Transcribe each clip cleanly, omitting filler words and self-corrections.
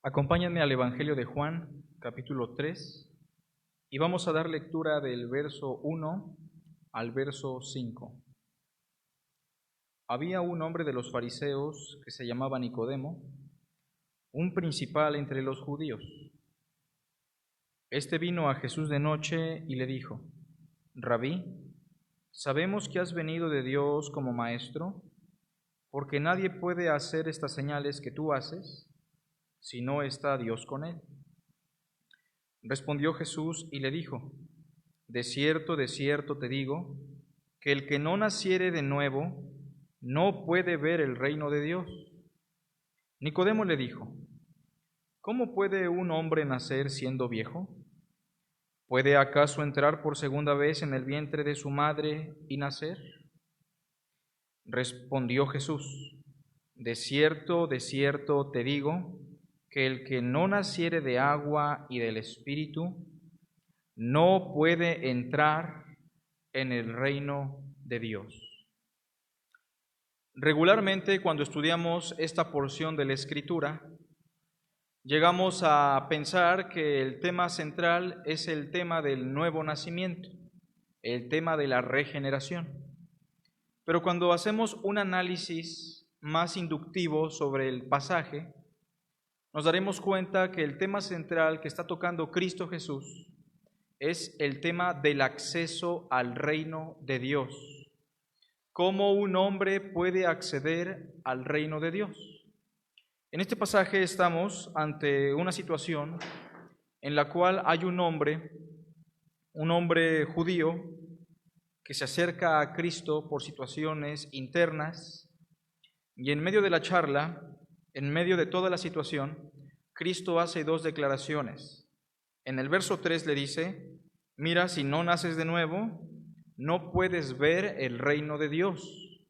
Acompáñenme al Evangelio de Juan, capítulo 3, y vamos a dar lectura del verso 1 al verso 5. Había un hombre de los fariseos que se llamaba Nicodemo, un principal entre los judíos. Este vino a Jesús de noche y le dijo: Rabí, sabemos que has venido de Dios como maestro, porque nadie puede hacer estas señales que tú haces si no está Dios con él. Respondió Jesús y le dijo: de cierto te digo, que el que no naciere de nuevo no puede ver el reino de Dios. Nicodemo le dijo: ¿cómo puede un hombre nacer siendo viejo? ¿Puede acaso entrar por segunda vez en el vientre de su madre y nacer? Respondió Jesús: de cierto te digo, que el que no naciere de agua y del Espíritu no puede entrar en el reino de Dios. Regularmente, cuando estudiamos esta porción de la Escritura, llegamos a pensar que el tema central es el tema del nuevo nacimiento, el tema de la regeneración. Pero cuando hacemos un análisis más inductivo sobre el pasaje, nos daremos cuenta que el tema central que está tocando Cristo Jesús es el tema del acceso al reino de Dios. ¿Cómo un hombre puede acceder al reino de Dios? En este pasaje estamos ante una situación en la cual hay un hombre judío, que se acerca a Cristo por situaciones internas, y en medio de la charla, en medio de toda la situación, Cristo hace dos declaraciones. En el verso 3 le dice: mira, si no naces de nuevo, no puedes ver el reino de Dios.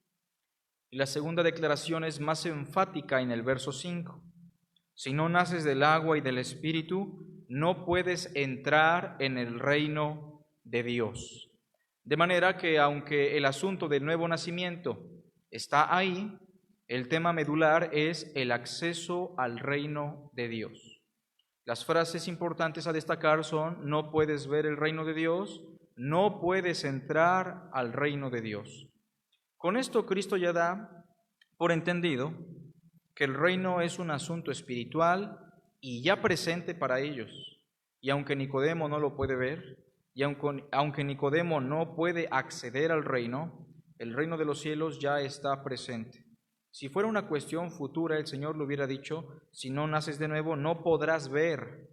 Y la segunda declaración es más enfática en el verso 5. Si no naces del agua y del Espíritu, no puedes entrar en el reino de Dios. De manera que aunque el asunto del nuevo nacimiento está ahí, el tema medular es el acceso al reino de Dios. Las frases importantes a destacar son: no puedes ver el reino de Dios, no puedes entrar al reino de Dios. Con esto Cristo ya da por entendido que el reino es un asunto espiritual y ya presente para ellos. Y aunque Nicodemo no lo puede ver, y aunque Nicodemo no puede acceder al reino, el reino de los cielos ya está presente. Si fuera una cuestión futura, el Señor le hubiera dicho: si no naces de nuevo, no podrás ver.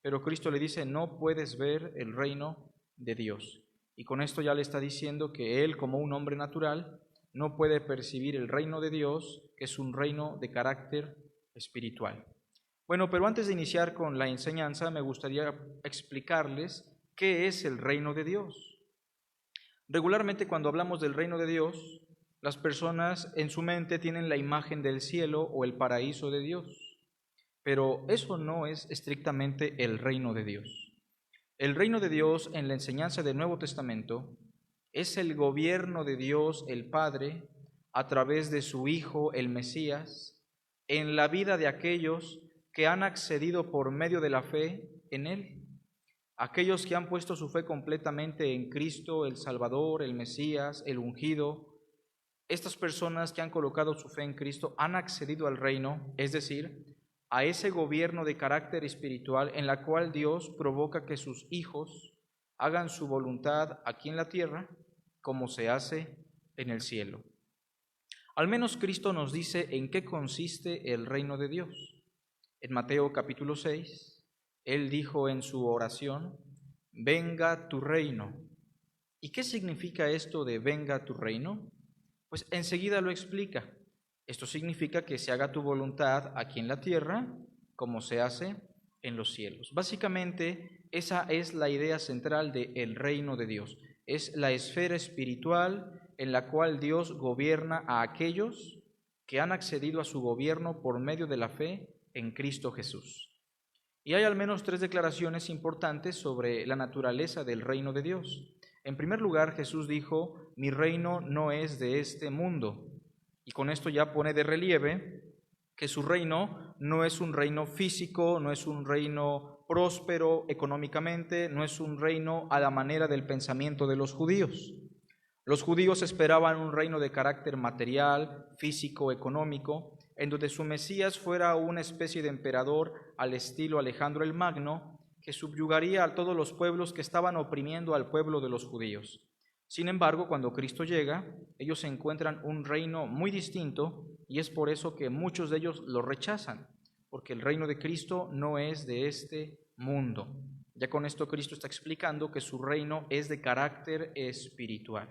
Pero Cristo le dice: no puedes ver el reino de Dios. Y con esto ya le está diciendo que él, como un hombre natural, no puede percibir el reino de Dios, que es un reino de carácter espiritual. Bueno, pero antes de iniciar con la enseñanza, me gustaría explicarles qué es el reino de Dios. Regularmente, cuando hablamos del reino de Dios, las personas en su mente tienen la imagen del cielo o el paraíso de Dios, pero eso no es estrictamente el reino de Dios. El reino de Dios en la enseñanza del Nuevo Testamento es el gobierno de Dios el Padre a través de su Hijo, el Mesías, en la vida de aquellos que han accedido por medio de la fe en Él. Aquellos que han puesto su fe completamente en Cristo, el Salvador, el Mesías, el ungido. Estas personas que han colocado su fe en Cristo han accedido al reino, es decir, a ese gobierno de carácter espiritual en la cual Dios provoca que sus hijos hagan su voluntad aquí en la tierra como se hace en el cielo. Al menos Cristo nos dice en qué consiste el reino de Dios. En Mateo capítulo 6, Él dijo en su oración: venga tu reino. ¿Y qué significa esto de venga tu reino? Pues enseguida lo explica. Esto significa que se haga tu voluntad aquí en la tierra como se hace en los cielos. Básicamente, esa es la idea central del reino de Dios. Es la esfera espiritual en la cual Dios gobierna a aquellos que han accedido a su gobierno por medio de la fe en Cristo Jesús. Y hay al menos tres declaraciones importantes sobre la naturaleza del reino de Dios. En primer lugar, Jesús dijo: mi reino no es de este mundo. Y con esto ya pone de relieve que su reino no es un reino físico, no es un reino próspero económicamente, no es un reino a la manera del pensamiento de los judíos. Los judíos esperaban un reino de carácter material, físico, económico, en donde su Mesías fuera una especie de emperador al estilo Alejandro el Magno, que subyugaría a todos los pueblos que estaban oprimiendo al pueblo de los judíos. Sin embargo, cuando Cristo llega, ellos encuentran un reino muy distinto y es por eso que muchos de ellos lo rechazan, porque el reino de Cristo no es de este mundo. Ya con esto Cristo está explicando que su reino es de carácter espiritual.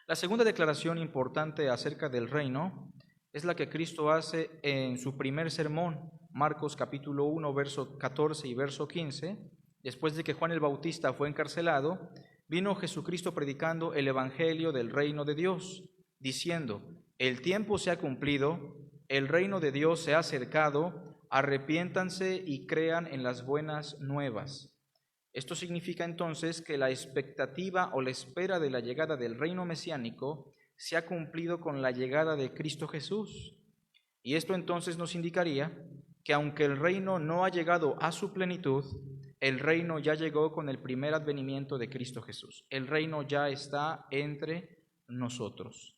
La segunda declaración importante acerca del reino es la que Cristo hace en su primer sermón, Marcos capítulo 1, verso 14 y verso 15. Después de que Juan el Bautista fue encarcelado, vino Jesucristo predicando el evangelio del reino de Dios, diciendo: el tiempo se ha cumplido, el reino de Dios se ha acercado, arrepiéntanse y crean en las buenas nuevas. Esto significa entonces que la expectativa o la espera de la llegada del reino mesiánico se ha cumplido con la llegada de Cristo Jesús. Y esto entonces nos indicaría que aunque el reino no ha llegado a su plenitud, el reino ya llegó con el primer advenimiento de Cristo Jesús. El reino ya está entre nosotros.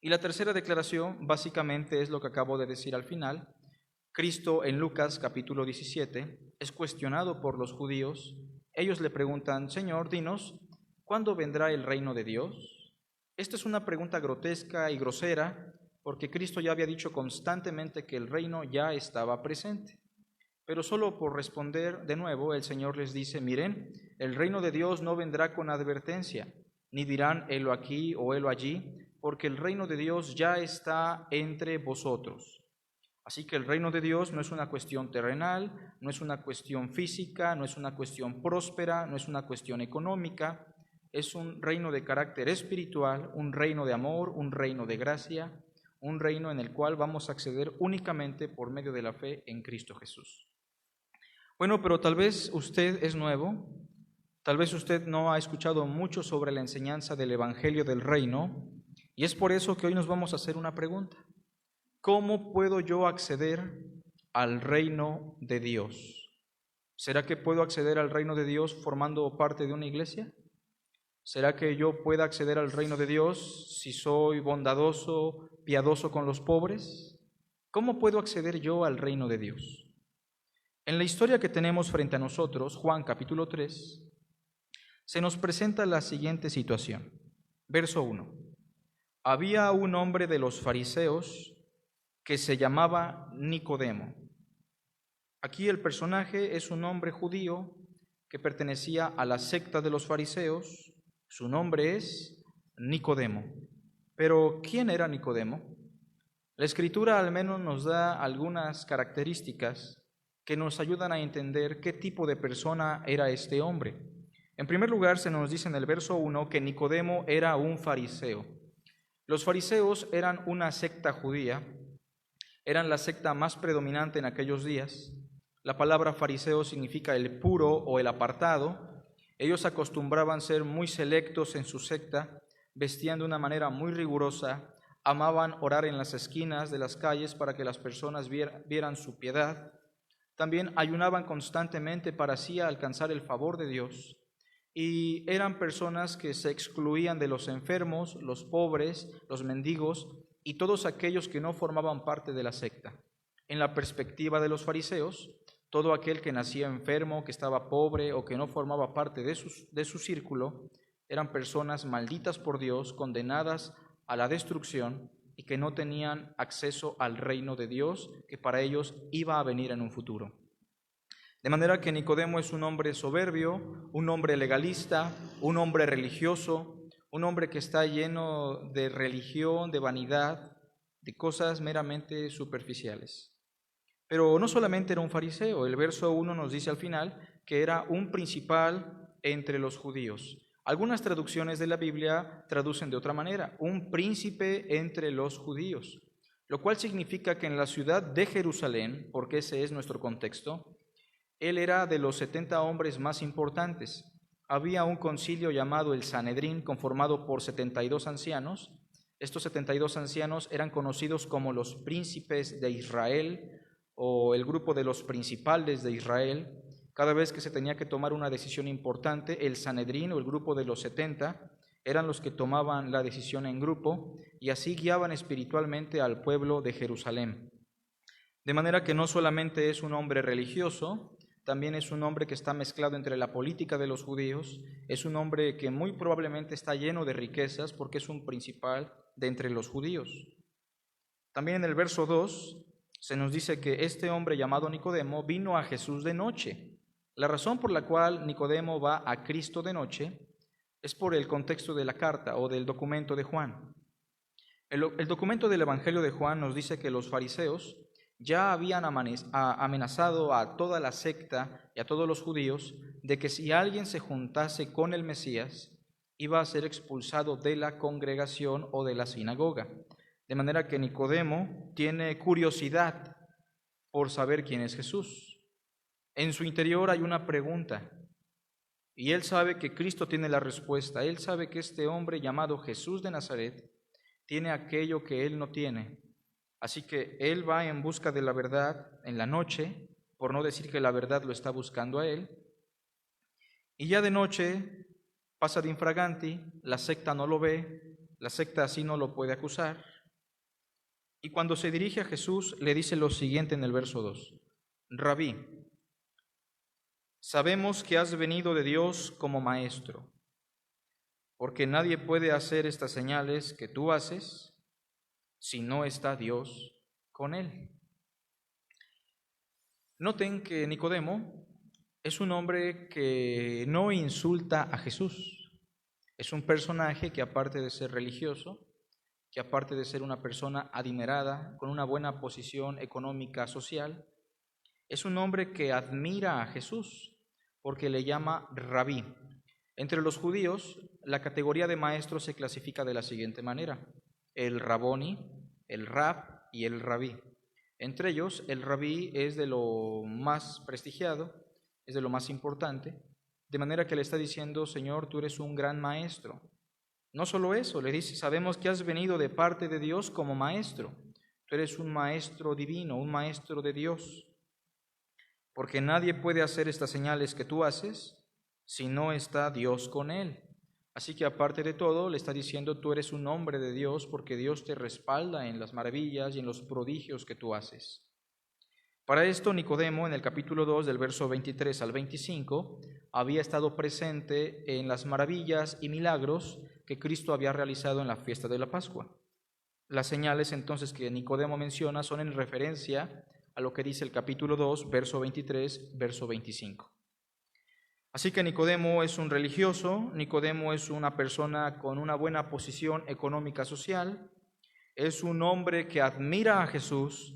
Y la tercera declaración básicamente es lo que acabo de decir al final. Cristo en Lucas capítulo 17 es cuestionado por los judíos. Ellos le preguntan: Señor, dinos, ¿cuándo vendrá el reino de Dios? Esta es una pregunta grotesca y grosera, porque Cristo ya había dicho constantemente que el reino ya estaba presente. Pero solo por responder de nuevo, el Señor les dice: miren, el reino de Dios no vendrá con advertencia, ni dirán helo aquí o helo allí, porque el reino de Dios ya está entre vosotros. Así que el reino de Dios no es una cuestión terrenal, no es una cuestión física, no es una cuestión próspera, no es una cuestión económica, es un reino de carácter espiritual, un reino de amor, un reino de gracia, un reino en el cual vamos a acceder únicamente por medio de la fe en Cristo Jesús. Bueno, pero tal vez usted es nuevo, tal vez usted no ha escuchado mucho sobre la enseñanza del Evangelio del Reino, y es por eso que hoy nos vamos a hacer una pregunta. ¿Cómo puedo yo acceder al reino de Dios? ¿Será que puedo acceder al reino de Dios formando parte de una iglesia? ¿Será que yo pueda acceder al reino de Dios si soy bondadoso, piadoso con los pobres? ¿Cómo puedo acceder yo al reino de Dios? En la historia que tenemos frente a nosotros, Juan capítulo 3, se nos presenta la siguiente situación. Verso 1. Había un hombre de los fariseos que se llamaba Nicodemo. Aquí el personaje es un hombre judío que pertenecía a la secta de los fariseos. Su nombre es Nicodemo. Pero, ¿quién era Nicodemo? La Escritura al menos nos da algunas características que nos ayudan a entender qué tipo de persona era este hombre. En primer lugar, se nos dice en el verso 1 que Nicodemo era un fariseo. Los fariseos eran una secta judía, eran la secta más predominante en aquellos días. La palabra fariseo significa el puro o el apartado. Ellos acostumbraban ser muy selectos en su secta, vestían de una manera muy rigurosa, amaban orar en las esquinas de las calles para que las personas vieran su piedad. También ayunaban constantemente para así alcanzar el favor de Dios. Y eran personas que se excluían de los enfermos, los pobres, los mendigos y todos aquellos que no formaban parte de la secta. En la perspectiva de los fariseos, todo aquel que nacía enfermo, que estaba pobre o que no formaba parte de su círculo, eran personas malditas por Dios, condenadas a la destrucción y que no tenían acceso al reino de Dios que para ellos iba a venir en un futuro. De manera que Nicodemo es un hombre soberbio, un hombre legalista, un hombre religioso, un hombre que está lleno de religión, de vanidad, de cosas meramente superficiales. Pero no solamente era un fariseo, el verso 1 nos dice al final que era un principal entre los judíos. Algunas traducciones de la Biblia traducen de otra manera, un príncipe entre los judíos, lo cual significa que en la ciudad de Jerusalén, porque ese es nuestro contexto, él era de los 70 hombres más importantes. Había un concilio llamado el Sanedrín, conformado por 72 ancianos, Estos 72 ancianos eran conocidos como los príncipes de Israel o el grupo de los principales de Israel. Cada vez que se tenía que tomar una decisión importante, el Sanedrín o el grupo de los 70 eran los que tomaban la decisión en grupo y así guiaban espiritualmente al pueblo de Jerusalén. De manera que no solamente es un hombre religioso, también es un hombre que está mezclado entre la política de los judíos, es un hombre que muy probablemente está lleno de riquezas porque es un principal de entre los judíos. También en el verso 2 se nos dice que este hombre llamado Nicodemo vino a Jesús de noche. La razón por la cual Nicodemo va a Cristo de noche es por el contexto de la carta o del documento de Juan. El documento del Evangelio de Juan nos dice que los fariseos ya habían amenazado a toda la secta y a todos los judíos de que si alguien se juntase con el Mesías, iba a ser expulsado de la congregación o de la sinagoga. De manera que Nicodemo tiene curiosidad por saber quién es Jesús. En su interior hay una pregunta y él sabe que Cristo tiene la respuesta. Él sabe que este hombre llamado Jesús de Nazaret tiene aquello que él no tiene. Así que él va en busca de la verdad en la noche, por no decir que la verdad lo está buscando a él. Y ya de noche pasa de infraganti, la secta no lo ve, la secta así no lo puede acusar. Y cuando se dirige a Jesús, le dice lo siguiente en el verso 2. Rabí, sabemos que has venido de Dios como maestro, porque nadie puede hacer estas señales que tú haces si no está Dios con él. Noten que Nicodemo es un hombre que no insulta a Jesús. Es un personaje que aparte de ser religioso, que aparte de ser una persona adinerada, con una buena posición económica, social, es un hombre que admira a Jesús porque le llama rabí. Entre los judíos, la categoría de maestro se clasifica de la siguiente manera: el raboni, el rab y el rabí. Entre ellos, el rabí es de lo más prestigiado, es de lo más importante, de manera que le está diciendo: Señor, tú eres un gran maestro. No solo eso, le dice: sabemos que has venido de parte de Dios como maestro. Tú eres un maestro divino, un maestro de Dios, porque nadie puede hacer estas señales que tú haces si no está Dios con él. Así que aparte de todo, le está diciendo: tú eres un hombre de Dios porque Dios te respalda en las maravillas y en los prodigios que tú haces. Para esto, Nicodemo, en el capítulo 2, del verso 23 al 25, había estado presente en las maravillas y milagros que Cristo había realizado en la fiesta de la Pascua. Las señales entonces que Nicodemo menciona son en referencia a lo que dice el capítulo 2, verso 23, verso 25. Así que Nicodemo es un religioso, Nicodemo es una persona con una buena posición económica social, es un hombre que admira a Jesús.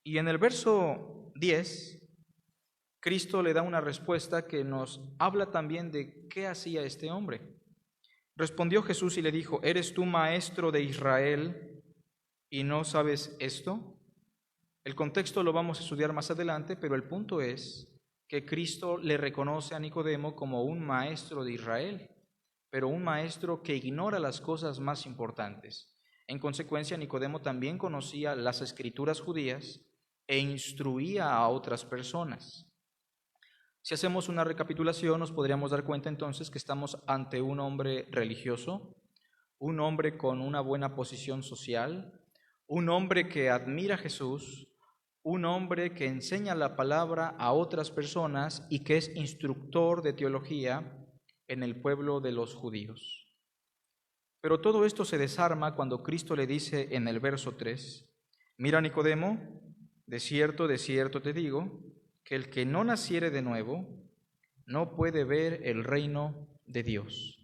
Y en el verso 10, Cristo le da una respuesta que nos habla también de qué hacía este hombre. Respondió Jesús y le dijo: ¿eres tú maestro de Israel y no sabes esto? El contexto lo vamos a estudiar más adelante, pero el punto es que Cristo le reconoce a Nicodemo como un maestro de Israel, pero un maestro que ignora las cosas más importantes. En consecuencia, Nicodemo también conocía las escrituras judías e instruía a otras personas. Si hacemos una recapitulación, nos podríamos dar cuenta entonces que estamos ante un hombre religioso, un hombre con una buena posición social, un hombre que admira a Jesús, un hombre que enseña la palabra a otras personas y que es instructor de teología en el pueblo de los judíos. Pero todo esto se desarma cuando Cristo le dice en el verso 3, mira, Nicodemo, de cierto te digo, que el que no naciere de nuevo no puede ver el reino de Dios.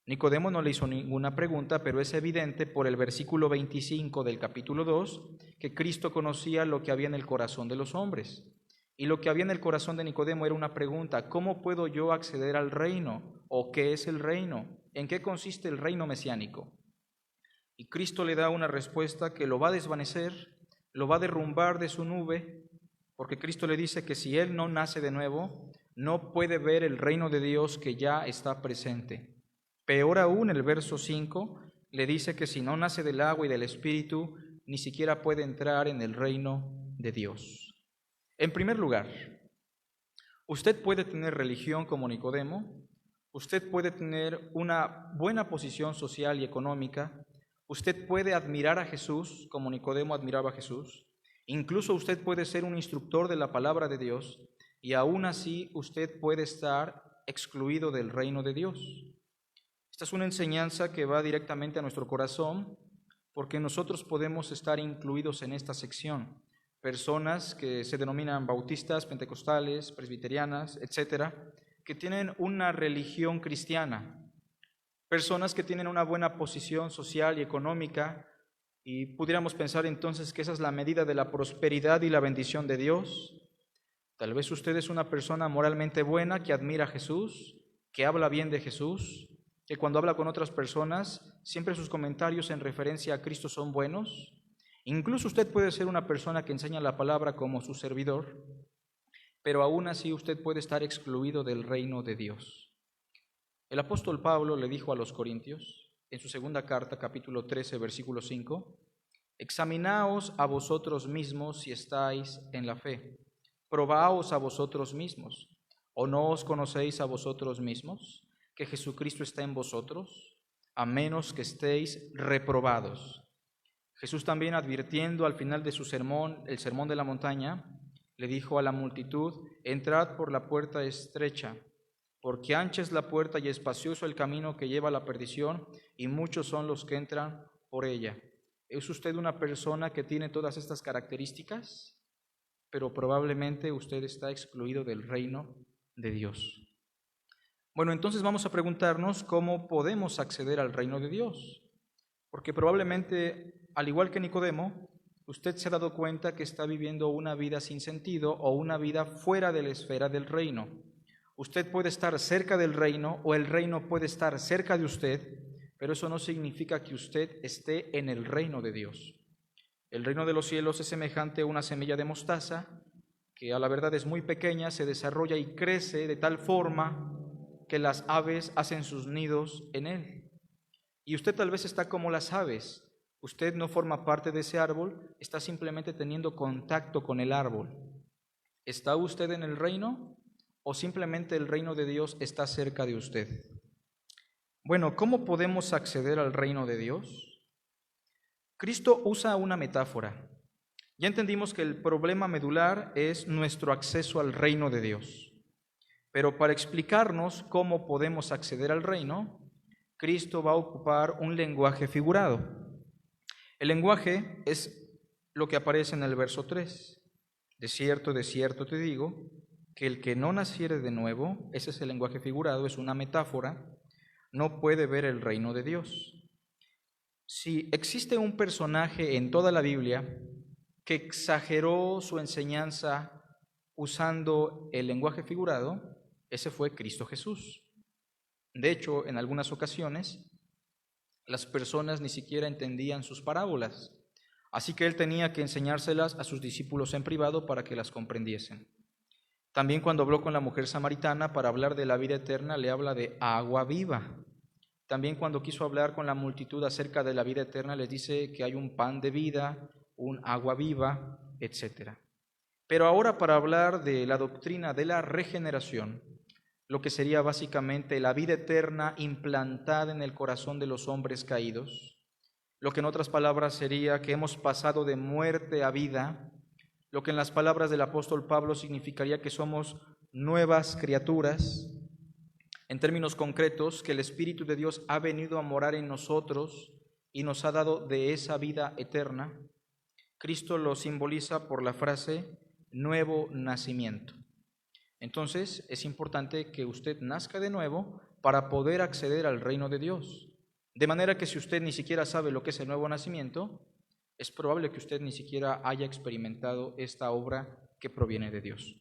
Nicodemo no le hizo ninguna pregunta, pero es evidente por el versículo 25 del capítulo 2 que Cristo conocía lo que había en el corazón de los hombres. Y lo que había en el corazón de Nicodemo era una pregunta: ¿cómo puedo yo acceder al reino? ¿O qué es el reino? ¿En qué consiste el reino mesiánico? Y Cristo le da una respuesta que lo va a desvanecer, lo va a derrumbar de su nube, porque Cristo le dice que si él no nace de nuevo, no puede ver el reino de Dios que ya está presente. Peor aún, el verso 5, le dice que si no nace del agua y del Espíritu, ni siquiera puede entrar en el reino de Dios. En primer lugar, usted puede tener religión como Nicodemo, usted puede tener una buena posición social y económica, usted puede admirar a Jesús como Nicodemo admiraba a Jesús, incluso usted puede ser un instructor de la palabra de Dios y aún así usted puede estar excluido del reino de Dios. Esta es una enseñanza que va directamente a nuestro corazón porque nosotros podemos estar incluidos en esta sección. Personas que se denominan bautistas, pentecostales, presbiterianas, etcétera, que tienen una religión cristiana, personas que tienen una buena posición social y económica, y pudiéramos pensar entonces que esa es la medida de la prosperidad y la bendición de Dios. Tal vez usted es una persona moralmente buena que admira a Jesús, que habla bien de Jesús, que cuando habla con otras personas, siempre sus comentarios en referencia a Cristo son buenos. Incluso usted puede ser una persona que enseña la palabra como su servidor, pero aún así usted puede estar excluido del reino de Dios. El apóstol Pablo le dijo a los Corintios, en su segunda carta, capítulo 13, versículo 5, examinaos a vosotros mismos si estáis en la fe, probaos a vosotros mismos, ¿o no os conocéis a vosotros mismos que Jesucristo está en vosotros, a menos que estéis reprobados? Jesús también, advirtiendo al final de su sermón, el sermón de la montaña, le dijo a la multitud, entrad por la puerta estrecha, porque ancha es la puerta y espacioso el camino que lleva a la perdición, y muchos son los que entran por ella. ¿Es usted una persona que tiene todas estas características? Pero probablemente usted está excluido del reino de Dios. Bueno, entonces vamos a preguntarnos cómo podemos acceder al reino de Dios. Porque probablemente, al igual que Nicodemo, usted se ha dado cuenta que está viviendo una vida sin sentido o una vida fuera de la esfera del reino. Usted puede estar cerca del reino o el reino puede estar cerca de usted, pero eso no significa que usted esté en el reino de Dios. El reino de los cielos es semejante a una semilla de mostaza que a la verdad es muy pequeña, se desarrolla y crece de tal forma que las aves hacen sus nidos en él. Y usted tal vez está como las aves. Usted no forma parte de ese árbol, está simplemente teniendo contacto con el árbol. ¿Está usted en el reino o simplemente el reino de Dios está cerca de usted? Bueno, ¿cómo podemos acceder al reino de Dios? Cristo usa una metáfora. Ya entendimos que el problema medular es nuestro acceso al reino de Dios. Pero para explicarnos cómo podemos acceder al reino, Cristo va a ocupar un lenguaje figurado. El lenguaje es lo que aparece en el verso 3. De cierto te digo, que el que no naciere de nuevo, ese es el lenguaje figurado, es una metáfora, no puede ver el reino de Dios. Si existe un personaje en toda la Biblia que exageró su enseñanza usando el lenguaje figurado, ese fue Cristo Jesús. De hecho, en algunas ocasiones, las personas ni siquiera entendían sus parábolas, así que él tenía que enseñárselas a sus discípulos en privado para que las comprendiesen. También cuando habló con la mujer samaritana para hablar de la vida eterna, le habla de agua viva. También cuando quiso hablar con la multitud acerca de la vida eterna, les dice que hay un pan de vida, un agua viva, etc. Pero ahora para hablar de la doctrina de la regeneración, lo que sería básicamente la vida eterna implantada en el corazón de los hombres caídos, lo que en otras palabras sería que hemos pasado de muerte a vida, lo que en las palabras del apóstol Pablo significaría que somos nuevas criaturas, en términos concretos, que el Espíritu de Dios ha venido a morar en nosotros y nos ha dado de esa vida eterna. Cristo lo simboliza por la frase nuevo nacimiento. Entonces, es importante que usted nazca de nuevo para poder acceder al reino de Dios. De manera que si usted ni siquiera sabe lo que es el nuevo nacimiento, es probable que usted ni siquiera haya experimentado esta obra que proviene de Dios.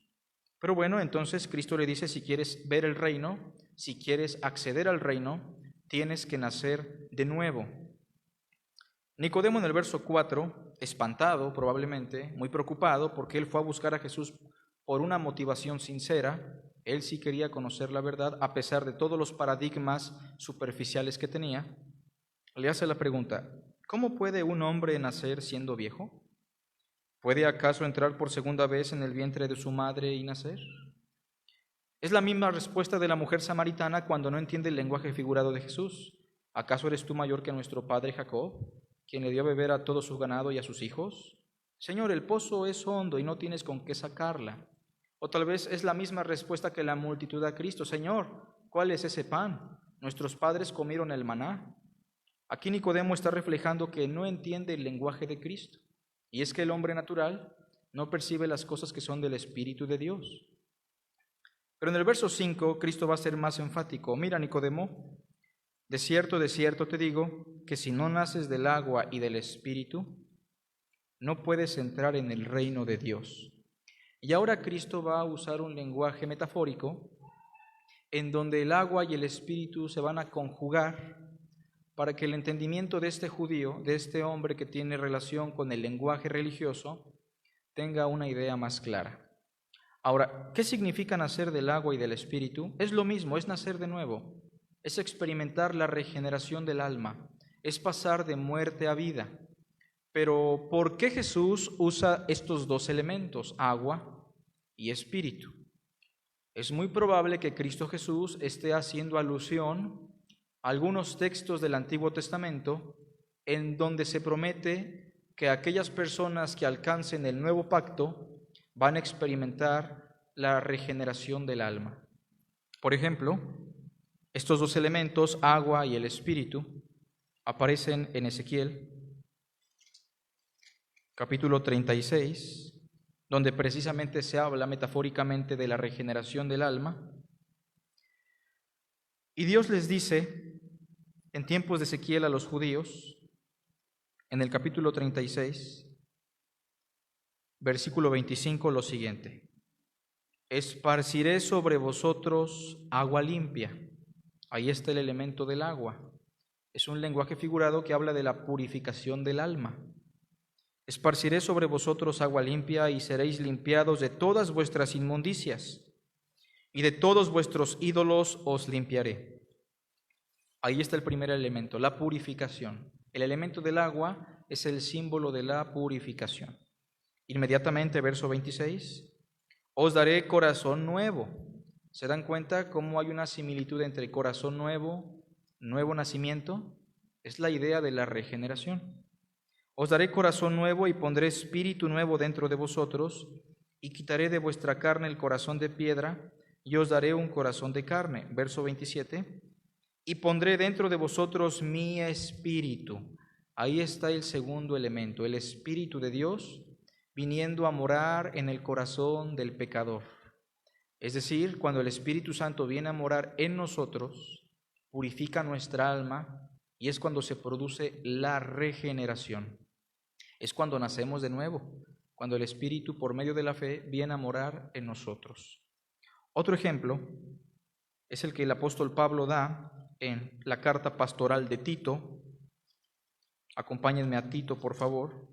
Pero bueno, entonces Cristo le dice, si quieres ver el reino, si quieres acceder al reino, tienes que nacer de nuevo. Nicodemo en el verso 4, espantado probablemente, muy preocupado, porque él fue a buscar a Jesús por una motivación sincera, él sí quería conocer la verdad a pesar de todos los paradigmas superficiales que tenía. le hace la pregunta: ¿cómo puede un hombre nacer siendo viejo? ¿Puede acaso entrar por segunda vez en el vientre de su madre y nacer? Es la misma respuesta de la mujer samaritana cuando no entiende el lenguaje figurado de Jesús. ¿Acaso eres tú mayor que nuestro padre Jacob, quien le dio a beber a todo su ganado y a sus hijos? Señor, el pozo es hondo y no tienes con qué sacarla. O tal vez es la misma respuesta que la multitud a Cristo: Señor, ¿cuál es ese pan? Nuestros padres comieron el maná. Aquí Nicodemo está reflejando que no entiende el lenguaje de Cristo. Y es que el hombre natural no percibe las cosas que son del Espíritu de Dios. Pero en el verso 5, Cristo va a ser más enfático. Mira, Nicodemo, de cierto te digo, que si no naces del agua y del Espíritu, no puedes entrar en el reino de Dios. Y ahora Cristo va a usar un lenguaje metafórico en donde el agua y el Espíritu se van a conjugar para que el entendimiento de este judío, de este hombre que tiene relación con el lenguaje religioso, tenga una idea más clara. Ahora, ¿qué significa nacer del agua y del Espíritu? Es lo mismo, es nacer de nuevo, es experimentar la regeneración del alma, es pasar de muerte a vida. Pero ¿por qué Jesús usa estos dos elementos, agua y Espíritu? Es muy probable que Cristo Jesús esté haciendo alusión a algunos textos del Antiguo Testamento en donde se promete que aquellas personas que alcancen el nuevo pacto van a experimentar la regeneración del alma. Por ejemplo, estos dos elementos, agua y el Espíritu, aparecen en Ezequiel, capítulo 36, donde precisamente se habla metafóricamente de la regeneración del alma. Y Dios les dice en tiempos de Ezequiel a los judíos, en el capítulo 36, versículo 25, lo siguiente: esparciré sobre vosotros agua limpia. Ahí está el elemento del agua. Es un lenguaje figurado que habla de la purificación del alma. Esparciré sobre vosotros agua limpia y seréis limpiados de todas vuestras inmundicias, y de todos vuestros ídolos os limpiaré. Ahí está el primer elemento, la purificación. El elemento del agua es el símbolo de la purificación. Inmediatamente, verso 26, os daré corazón nuevo. ¿Se dan cuenta cómo hay una similitud entre corazón nuevo, nuevo nacimiento? Es la idea de la regeneración. Os daré corazón nuevo y pondré espíritu nuevo dentro de vosotros, y quitaré de vuestra carne el corazón de piedra, y os daré un corazón de carne. Verso 27, y pondré dentro de vosotros mi espíritu. Ahí está el segundo elemento, el Espíritu de Dios viniendo a morar en el corazón del pecador. Es decir, cuando el Espíritu Santo viene a morar en nosotros, purifica nuestra alma y es cuando se produce la regeneración. Es cuando nacemos de nuevo, cuando el Espíritu, por medio de la fe, viene a morar en nosotros. Otro ejemplo es el que el apóstol Pablo da en la carta pastoral de Tito. Acompáñenme a Tito, por favor.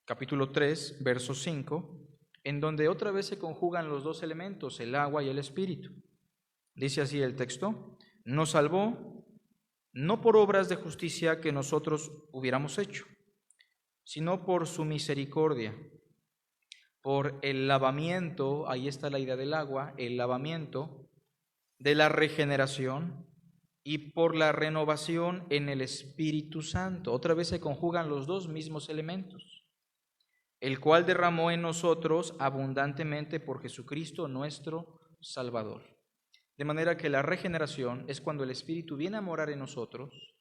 Capítulo 3, verso 5, en donde otra vez se conjugan los dos elementos, el agua y el Espíritu. Dice así el texto: nos salvó no por obras de justicia que nosotros hubiéramos hecho, sino por su misericordia, por el lavamiento, ahí está la idea del agua, el lavamiento de la regeneración, y por la renovación en el Espíritu Santo. Otra vez se conjugan los dos mismos elementos, el cual derramó en nosotros abundantemente por Jesucristo nuestro Salvador. De manera que la regeneración es cuando el Espíritu viene a morar en nosotros,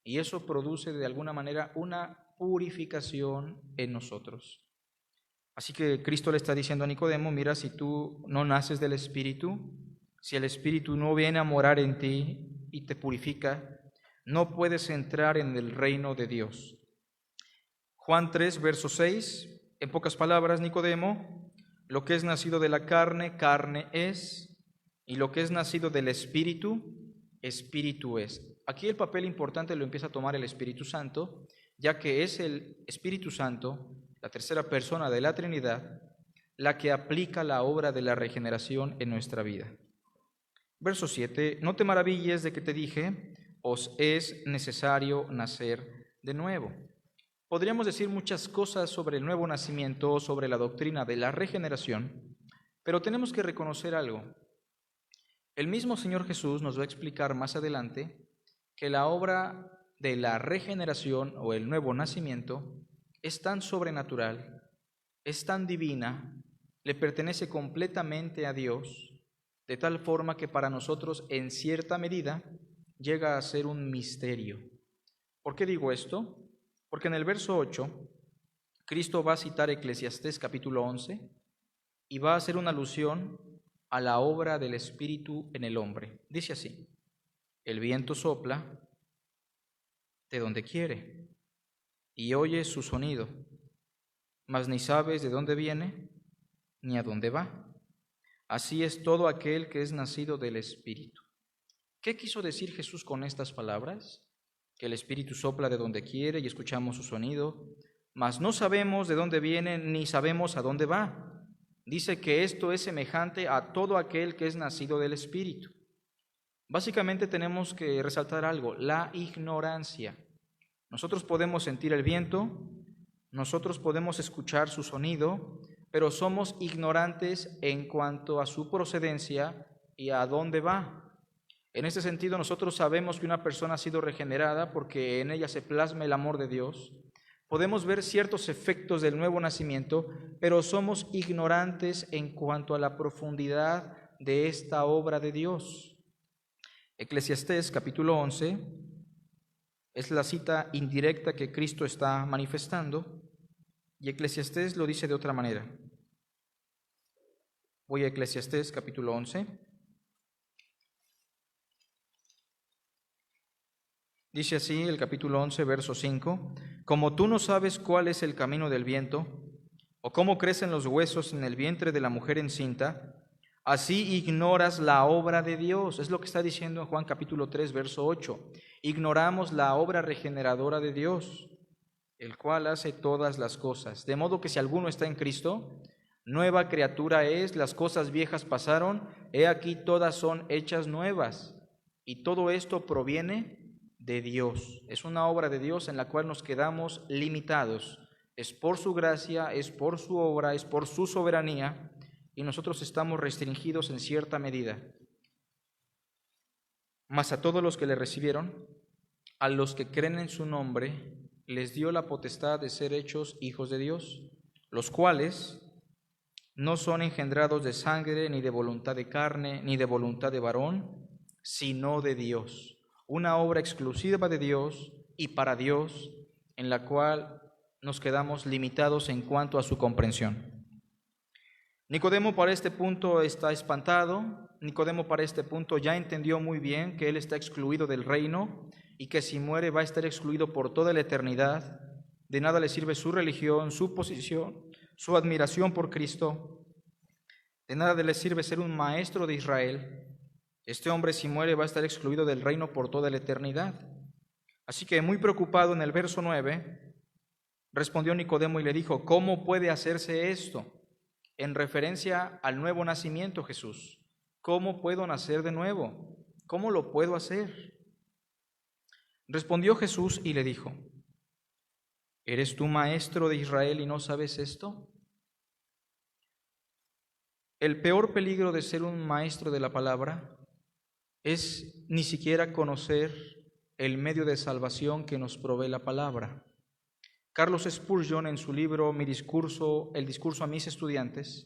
y eso produce de alguna manera una purificación en nosotros. Así que Cristo le está diciendo a Nicodemo: mira, si tú no naces del Espíritu, si el Espíritu no viene a morar en ti y te purifica, no puedes entrar en el reino de Dios. Juan 3, verso 6, en pocas palabras, Nicodemo, lo que es nacido de la carne, carne es, y lo que es nacido del Espíritu, Espíritu es. Aquí el papel importante lo empieza a tomar el Espíritu Santo, ya que es el Espíritu Santo, la tercera persona de la Trinidad, la que aplica la obra de la regeneración en nuestra vida. Verso 7, no te maravilles de que te dije, os es necesario nacer de nuevo. Podríamos decir muchas cosas sobre el nuevo nacimiento, sobre la doctrina de la regeneración, pero tenemos que reconocer algo. El mismo Señor Jesús nos va a explicar más adelante que la obra de la regeneración o el nuevo nacimiento es tan sobrenatural, es tan divina, le pertenece completamente a Dios, de tal forma que para nosotros en cierta medida llega a ser un misterio. ¿Por qué digo esto? Porque en el verso 8, Cristo va a citar Eclesiastés capítulo 11 y va a hacer una alusión a la obra del Espíritu en el hombre. Dice así: el viento sopla de donde quiere y oyes su sonido, mas ni sabes de dónde viene ni a dónde va. Así es todo aquel que es nacido del Espíritu. ¿Qué quiso decir Jesús con estas palabras? Que el Espíritu sopla de donde quiere y escuchamos su sonido, mas no sabemos de dónde viene ni sabemos a dónde va. Dice que esto es semejante a todo aquel que es nacido del Espíritu. Básicamente tenemos que resaltar algo: la ignorancia. Nosotros podemos sentir el viento, nosotros podemos escuchar su sonido, pero somos ignorantes en cuanto a su procedencia y a dónde va. En este sentido, nosotros sabemos que una persona ha sido regenerada porque en ella se plasma el amor de Dios. Podemos ver ciertos efectos del nuevo nacimiento, pero somos ignorantes en cuanto a la profundidad de esta obra de Dios. Eclesiastés capítulo 11 es la cita indirecta que Cristo está manifestando, y Eclesiastés lo dice de otra manera. Voy a Eclesiastés capítulo 11. Dice así el capítulo 11, verso 5: como tú no sabes cuál es el camino del viento, o cómo crecen los huesos en el vientre de la mujer encinta, así ignoras la obra de Dios. Es lo que está diciendo en Juan capítulo 3, verso 8. Ignoramos la obra regeneradora de Dios, el cual hace todas las cosas. De modo que si alguno está en Cristo, nueva criatura es, las cosas viejas pasaron, he aquí todas son hechas nuevas. Y todo esto proviene de Dios. Es una obra de Dios en la cual nos quedamos limitados. Es por su gracia, es por su obra, es por su soberanía, y nosotros estamos restringidos en cierta medida. Mas a todos los que le recibieron, a los que creen en su nombre, les dio la potestad de ser hechos hijos de Dios, los cuales no son engendrados de sangre, ni de voluntad de carne, ni de voluntad de varón, sino de Dios. Una obra exclusiva de Dios y para Dios, en la cual nos quedamos limitados en cuanto a su comprensión. Nicodemo para este punto está espantado. Nicodemo para este punto ya entendió muy bien que él está excluido del reino y que si muere va a estar excluido por toda la eternidad. De nada le sirve su religión, su posición, su admiración por Cristo. De nada le sirve ser un maestro de Israel. Este hombre, si muere, va a estar excluido del reino por toda la eternidad. Así que, muy preocupado, en el verso 9, respondió Nicodemo y le dijo: ¿cómo puede hacerse esto? En referencia al nuevo nacimiento, Jesús. ¿Cómo puedo nacer de nuevo? ¿Cómo lo puedo hacer? Respondió Jesús y le dijo: ¿eres tú maestro de Israel y no sabes esto? El peor peligro de ser un maestro de la palabra es ni siquiera conocer el medio de salvación que nos provee la palabra. Carlos Spurgeon, en su libro El discurso a mis estudiantes,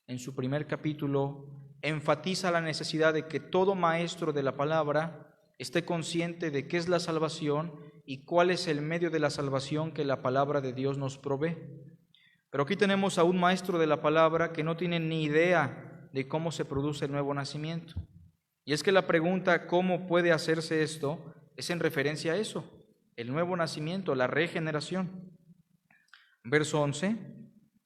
en su primer capítulo, enfatiza la necesidad de que todo maestro de la palabra esté consciente de qué es la salvación y cuál es el medio de la salvación que la palabra de Dios nos provee. Pero aquí tenemos a un maestro de la palabra que no tiene ni idea de cómo se produce el nuevo nacimiento. Y es que la pregunta ¿cómo puede hacerse esto? Es en referencia a eso, el nuevo nacimiento, la regeneración. Verso 11: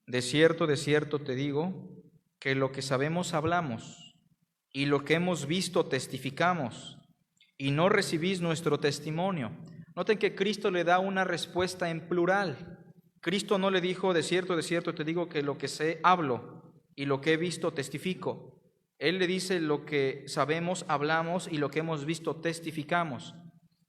de cierto te digo, que lo que sabemos hablamos, y lo que hemos visto testificamos, y no recibís nuestro testimonio. Noten que Cristo le da una respuesta en plural. Cristo no le dijo: de cierto te digo que lo que sé hablo, y lo que he visto testifico. Él le dice: lo que sabemos, hablamos, y lo que hemos visto, testificamos.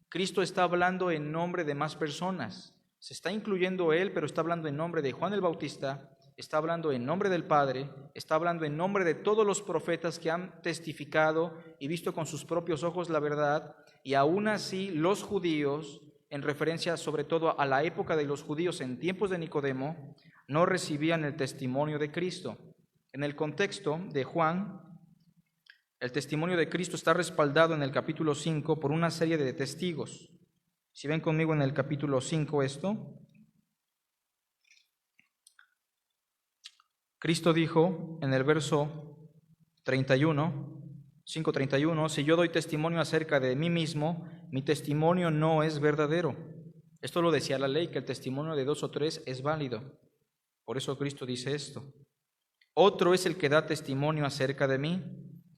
Cristo está hablando en nombre de más personas. Se está incluyendo Él, pero está hablando en nombre de Juan el Bautista, está hablando en nombre del Padre, está hablando en nombre de todos los profetas que han testificado y visto con sus propios ojos la verdad, y aún así los judíos, en referencia sobre todo a la época de los judíos en tiempos de Nicodemo, no recibían el testimonio de Cristo. En el contexto de Juan, el testimonio de Cristo está respaldado en el capítulo 5 por una serie de testigos. Si ven conmigo en el capítulo 5 esto, Cristo dijo en el verso 31, 5:31, si yo doy testimonio acerca de mí mismo, mi testimonio no es verdadero. Esto lo decía la ley, que el testimonio de 2 o 3 es válido. Por eso Cristo dice esto. Otro es el que da testimonio acerca de mí,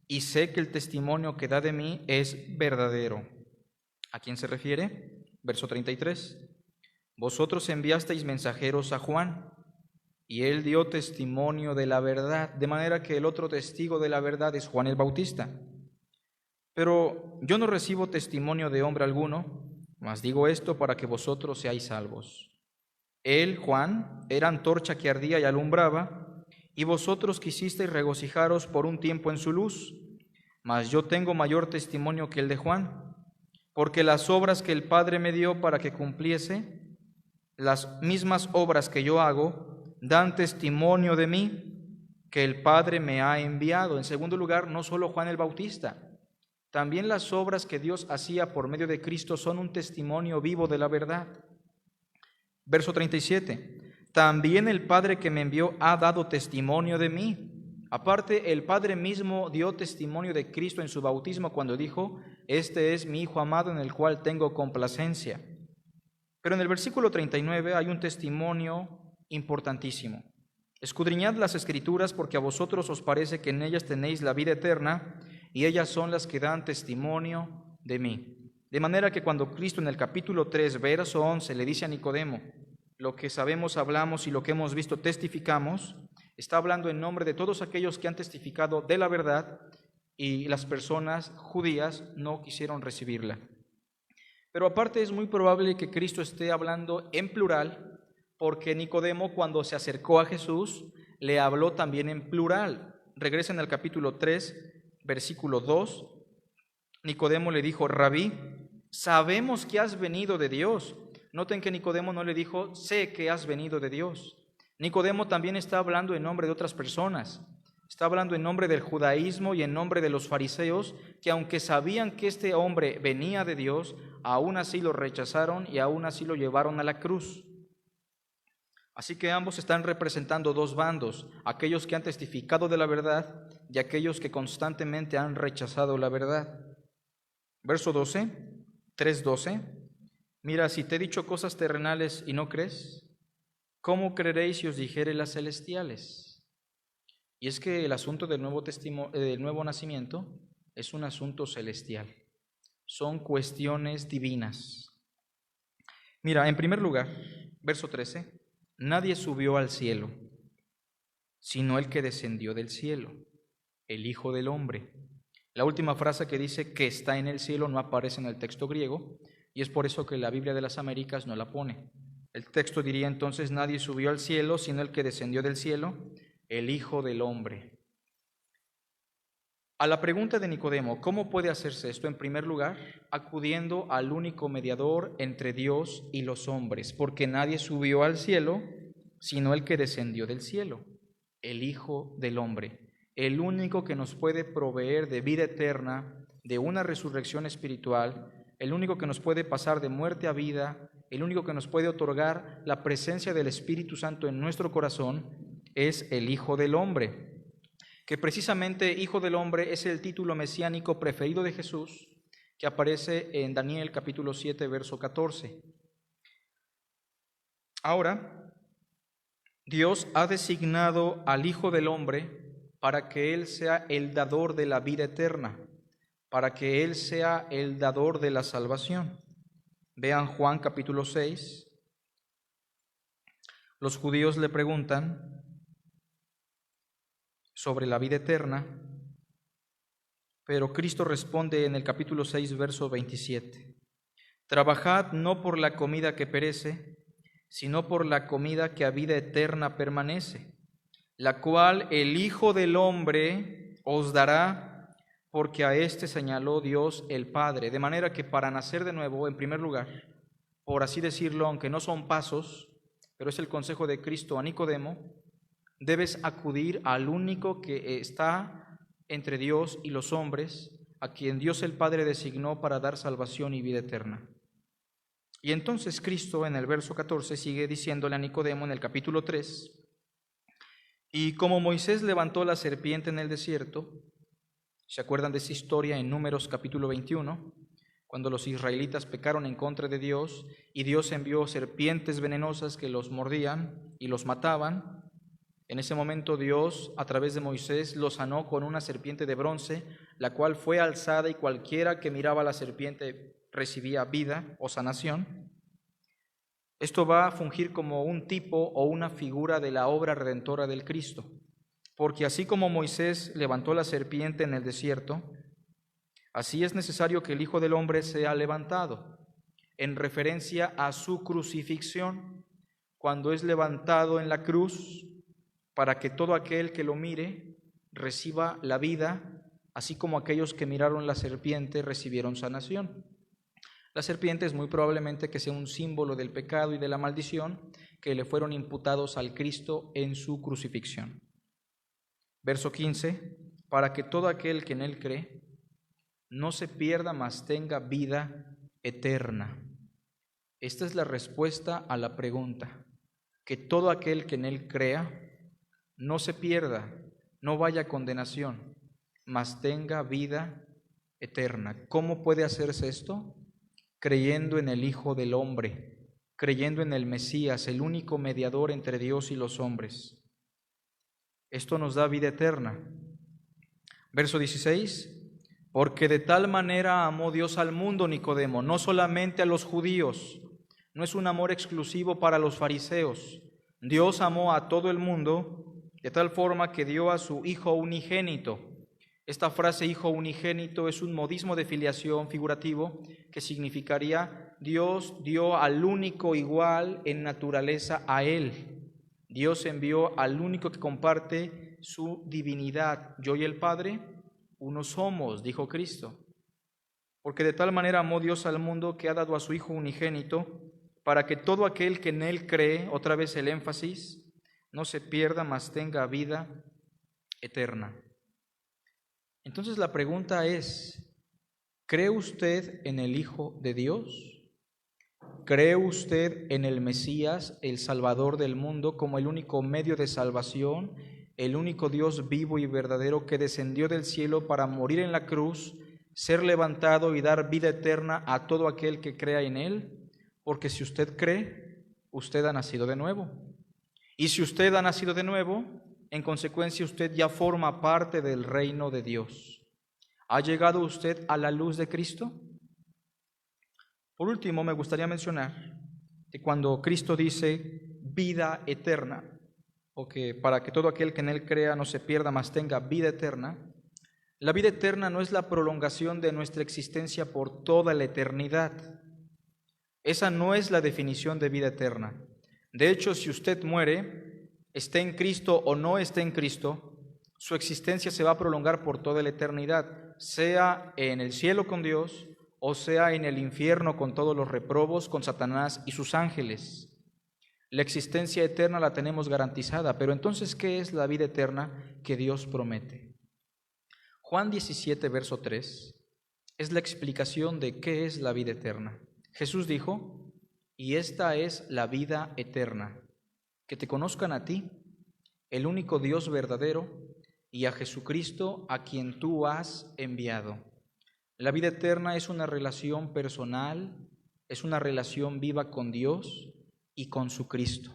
y sé que el testimonio que da de mí es verdadero. ¿A quién se refiere? Verso 33. Vosotros enviasteis mensajeros a Juan, y él dio testimonio de la verdad, de manera que el otro testigo de la verdad es Juan el Bautista. Pero yo no recibo testimonio de hombre alguno, mas digo esto para que vosotros seáis salvos. Él, Juan, era antorcha que ardía y alumbraba, y vosotros quisisteis regocijaros por un tiempo en su luz. Mas yo tengo mayor testimonio que el de Juan, porque las obras que el Padre me dio para que cumpliese, las mismas obras que yo hago, dan testimonio de mí, que el Padre me ha enviado. En segundo lugar, no solo Juan el Bautista, también las obras que Dios hacía por medio de Cristo son un testimonio vivo de la verdad. Verso 37. También el Padre que me envió ha dado testimonio de mí. Aparte, el Padre mismo dio testimonio de Cristo en su bautismo cuando dijo: este es mi Hijo amado en el cual tengo complacencia. Pero en el versículo 39 hay un testimonio importantísimo. Escudriñad las Escrituras, porque a vosotros os parece que en ellas tenéis la vida eterna, y ellas son las que dan testimonio de mí. De manera que cuando Cristo en el capítulo 3, verso 11, le dice a Nicodemo: lo que sabemos, hablamos, y lo que hemos visto, testificamos, está hablando en nombre de todos aquellos que han testificado de la verdad, y las personas judías no quisieron recibirla. Pero aparte es muy probable que Cristo esté hablando en plural, porque Nicodemo, cuando se acercó a Jesús, le habló también en plural. Regresen al capítulo 3, versículo 2. Nicodemo le dijo: Rabí, sabemos que has venido de Dios. Noten que Nicodemo no le dijo: sé que has venido de Dios. Nicodemo también está hablando en nombre de otras personas. Está hablando en nombre del judaísmo y en nombre de los fariseos, que aunque sabían que este hombre venía de Dios, aún así lo rechazaron y aún así lo llevaron a la cruz. Así que ambos están representando dos bandos: aquellos que han testificado de la verdad y aquellos que constantemente han rechazado la verdad. Verso 12, 3:12. Mira, si te he dicho cosas terrenales y no crees, ¿cómo creeréis si os dijere las celestiales? Y es que el asunto del nuevo nacimiento es un asunto celestial. Son cuestiones divinas. Mira, en primer lugar, verso 13, nadie subió al cielo, sino el que descendió del cielo, el Hijo del Hombre. La última frase que dice que está en el cielo no aparece en el texto griego, y es por eso que la Biblia de las Américas no la pone. El texto diría entonces: nadie subió al cielo, sino el que descendió del cielo, el Hijo del Hombre. A la pregunta de Nicodemo, ¿cómo puede hacerse esto? En primer lugar, acudiendo al único mediador entre Dios y los hombres, porque nadie subió al cielo, sino el que descendió del cielo, el Hijo del Hombre, el único que nos puede proveer de vida eterna, de una resurrección espiritual, el único que nos puede pasar de muerte a vida, el único que nos puede otorgar la presencia del Espíritu Santo en nuestro corazón, es el Hijo del Hombre, que precisamente Hijo del Hombre es el título mesiánico preferido de Jesús, que aparece en Daniel capítulo 7, verso 14. Ahora, Dios ha designado al Hijo del Hombre para que Él sea el dador de la vida eterna, para que Él sea el dador de la salvación. Vean Juan capítulo 6. Los judíos le preguntan sobre la vida eterna, Pero Cristo responde en el capítulo 6, verso 27. Trabajad no por la comida que perece, sino por la comida que a vida eterna permanece, la cual el Hijo del Hombre os dará, porque a éste señaló Dios el Padre. De manera que para nacer de nuevo, en primer lugar, por así decirlo, aunque no son pasos, pero es el consejo de Cristo a Nicodemo, debes acudir al único que está entre Dios y los hombres, a quien Dios el Padre designó para dar salvación y vida eterna. Y entonces Cristo en el verso 14 sigue diciéndole a Nicodemo en el capítulo 3, y como Moisés levantó la serpiente en el desierto, ¿se acuerdan de esa historia en Números capítulo 21? Cuando los israelitas pecaron en contra de Dios y Dios envió serpientes venenosas que los mordían y los mataban. En ese momento Dios, a través de Moisés, los sanó con una serpiente de bronce, la cual fue alzada y cualquiera que miraba a la serpiente recibía vida o sanación. Esto va a fungir como un tipo o una figura de la obra redentora del Cristo, porque así como Moisés levantó la serpiente en el desierto, así es necesario que el Hijo del Hombre sea levantado, en referencia a su crucifixión, cuando es levantado en la cruz, para que todo aquel que lo mire reciba la vida, así como aquellos que miraron la serpiente recibieron sanación. La serpiente es muy probablemente que sea un símbolo del pecado y de la maldición que le fueron imputados al Cristo en su crucifixión. Verso 15, para que todo aquel que en él cree no se pierda, mas tenga vida eterna. Esta es la respuesta a la pregunta, que todo aquel que en él crea no se pierda, no vaya a condenación, mas tenga vida eterna. ¿Cómo puede hacerse esto? Creyendo en el Hijo del Hombre, creyendo en el Mesías, el único mediador entre Dios y los hombres. Esto nos da vida eterna. Verso 16, porque de tal manera amó Dios al mundo, Nicodemo, no solamente a los judíos, no es un amor exclusivo para los fariseos. Dios amó a todo el mundo de tal forma que dio a su Hijo unigénito. Esta frase Hijo unigénito es un modismo de filiación figurativo que significaría Dios dio al único igual en naturaleza a Él. Dios envió al único que comparte su divinidad. Yo y el Padre, uno somos, dijo Cristo. Porque de tal manera amó Dios al mundo que ha dado a su Hijo unigénito para que todo aquel que en Él cree, otra vez el énfasis, no se pierda, mas tenga vida eterna. Entonces la pregunta es, ¿cree usted en el Hijo de Dios? ¿Cree usted en el Mesías, el Salvador del mundo, como el único medio de salvación, el único Dios vivo y verdadero que descendió del cielo para morir en la cruz, ser levantado y dar vida eterna a todo aquel que crea en Él? Porque si usted cree, usted ha nacido de nuevo. Y si usted ha nacido de nuevo, en consecuencia usted ya forma parte del reino de Dios. ¿Ha llegado usted a la luz de Cristo? Por último, me gustaría mencionar que cuando Cristo dice vida eterna, o que para que todo aquel que en Él crea no se pierda, mas tenga vida eterna, la vida eterna no es la prolongación de nuestra existencia por toda la eternidad. Esa no es la definición de vida eterna. De hecho, si usted muere, esté en Cristo o no esté en Cristo, su existencia se va a prolongar por toda la eternidad, sea en el cielo con Dios o sea en el infierno con todos los reprobos, con Satanás y sus ángeles. La existencia eterna la tenemos garantizada, pero entonces, ¿qué es la vida eterna que Dios promete? Juan 17, verso 3, es la explicación de qué es la vida eterna. Jesús dijo, y esta es la vida eterna, que te conozcan a ti, el único Dios verdadero, y a Jesucristo a quien tú has enviado. La vida eterna es una relación personal, es una relación viva con Dios y con su Cristo.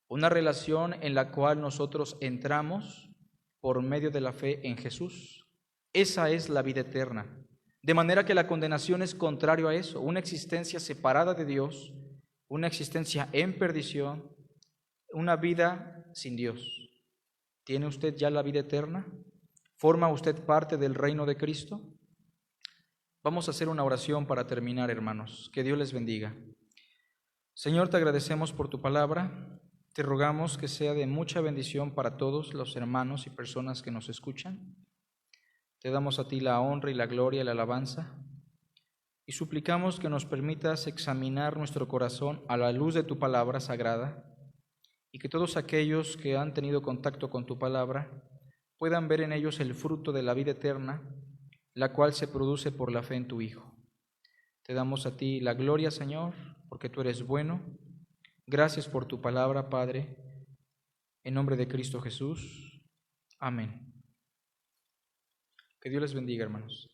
Una relación en la cual nosotros entramos por medio de la fe en Jesús. Esa es la vida eterna. De manera que la condenación es contrario a eso, una existencia separada de Dios, una existencia en perdición, una vida sin Dios. ¿Tiene usted ya la vida eterna? ¿Forma usted parte del reino de Cristo? Vamos a hacer una oración para terminar, hermanos. Que Dios les bendiga. Señor, te agradecemos por tu palabra. Te rogamos que sea de mucha bendición para todos los hermanos y personas que nos escuchan. Te damos a ti la honra y la gloria y la alabanza. Y suplicamos que nos permitas examinar nuestro corazón a la luz de tu palabra sagrada y que todos aquellos que han tenido contacto con tu palabra puedan ver en ellos el fruto de la vida eterna, la cual se produce por la fe en tu Hijo. Te damos a ti la gloria, Señor, porque tú eres bueno. Gracias por tu palabra, Padre. En nombre de Cristo Jesús. Amén. Que Dios les bendiga, hermanos.